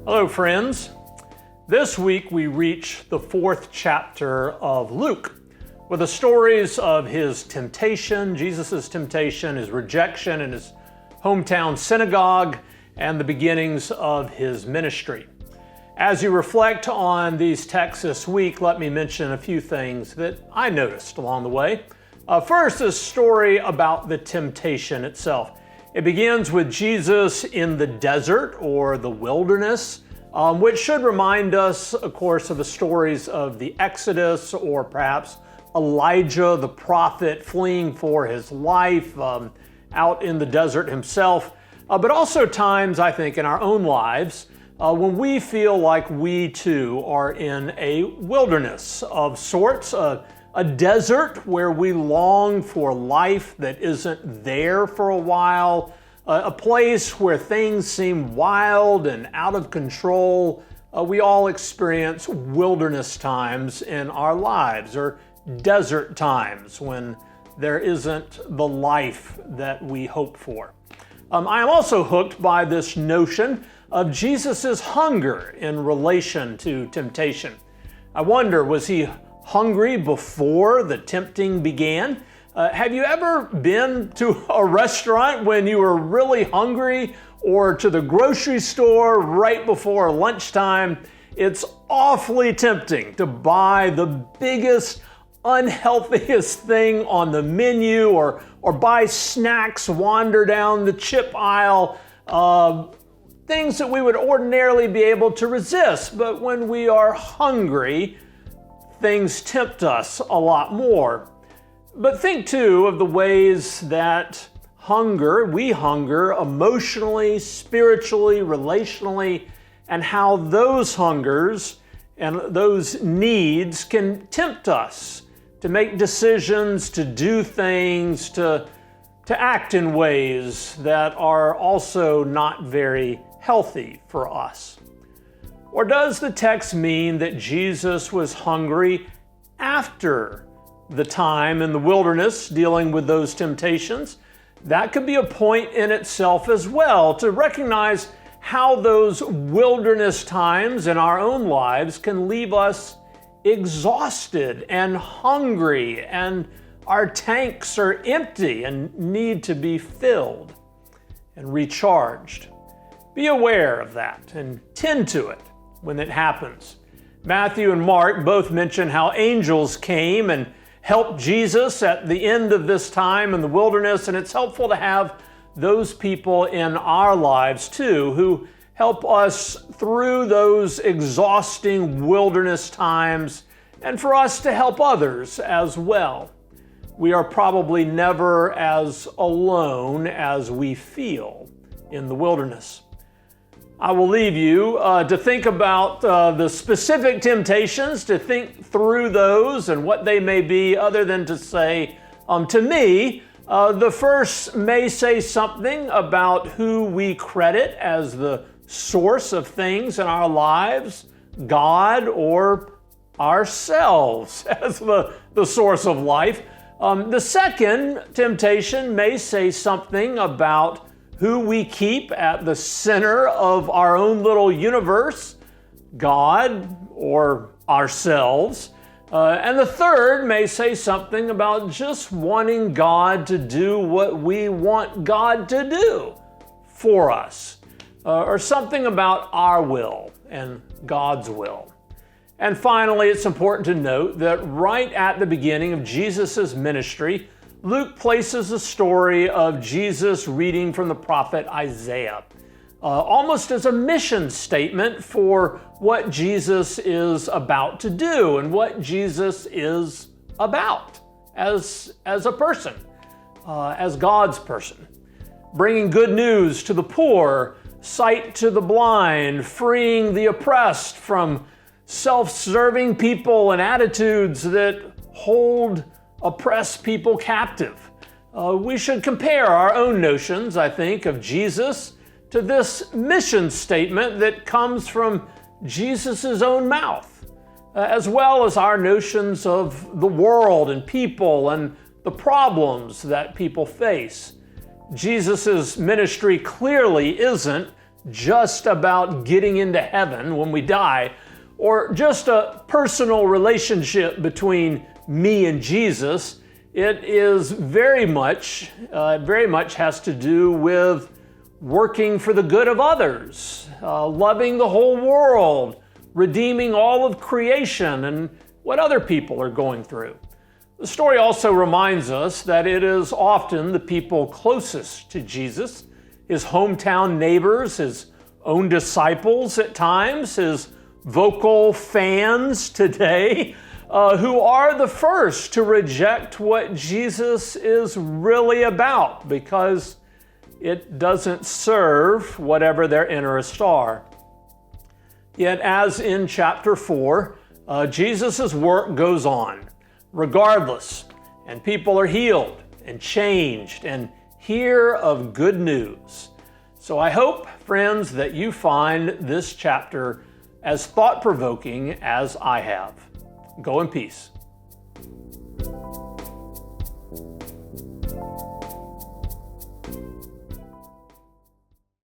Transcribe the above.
Hello, friends. This week we reach the 4th chapter of Luke with the stories of his temptation, Jesus' temptation, his rejection in his hometown synagogue, and the beginnings of his ministry. As you reflect on these texts this week, let me mention a few things that I noticed along the way. First, a story about the temptation itself. It begins with Jesus in the desert or the wilderness, which should remind us, of course, of the stories of the Exodus or perhaps Elijah, the prophet, fleeing for his life out in the desert himself. But also times, I think, in our own lives when we feel like we too are in a wilderness of sorts, a desert where we long for life that isn't there for a while, a place where things seem wild and out of control. We all experience wilderness times in our lives, or desert times when there isn't the life that we hope for. I am also hooked by this notion of Jesus' hunger in relation to temptation. I wonder, was he hungry before the tempting began? Have you ever been to a restaurant when you were really hungry, or to the grocery store right before lunchtime? It's awfully tempting to buy the biggest, unhealthiest thing on the menu, or buy snacks, wander down the chip aisle, things that we would ordinarily be able to resist. But when we are hungry, things tempt us a lot more. But think too of the ways that we hunger emotionally, spiritually, relationally, and how those hungers and those needs can tempt us to make decisions, to do things, to act in ways that are also not very healthy for us. Or does the text mean that Jesus was hungry after the time in the wilderness dealing with those temptations? That could be a point in itself as well, to recognize how those wilderness times in our own lives can leave us exhausted and hungry, and our tanks are empty and need to be filled and recharged. Be aware of that and tend to it when it happens. Matthew and Mark both mention how angels came and helped Jesus at the end of this time in the wilderness, and it's helpful to have those people in our lives too who help us through those exhausting wilderness times, and for us to help others as well. We are probably never as alone as we feel in the wilderness. I will leave you to think about the specific temptations, to think through those and what they may be, other than to say, to me, the first may say something about who we credit as the source of things in our lives, God or ourselves as the source of life. The second temptation may say something about who we keep at the center of our own little universe, God or ourselves. And the third may say something about just wanting God to do what we want God to do for us, or something about our will and God's will. And finally, it's important to note that right at the beginning of Jesus' ministry, Luke places the story of Jesus reading from the prophet Isaiah, almost as a mission statement for what Jesus is about to do and what Jesus is about as a person, as God's person. Bringing good news to the poor, sight to the blind, freeing the oppressed from self-serving people and attitudes that hold oppressed people captive. We should compare our own notions, I think, of Jesus to this mission statement that comes from Jesus' own mouth, as well as our notions of the world and people and the problems that people face. Jesus' ministry clearly isn't just about getting into heaven when we die, or just a personal relationship between me and Jesus. It is very much has to do with working for the good of others, loving the whole world, redeeming all of creation and what other people are going through. The story also reminds us that it is often the people closest to Jesus, his hometown neighbors, his own disciples at times, his vocal fans today, who are the first to reject what Jesus is really about because it doesn't serve whatever their interests are. Yet, as in chapter 4, Jesus' work goes on regardless, and people are healed and changed and hear of good news. So I hope, friends, that you find this chapter as thought-provoking as I have. Go in peace.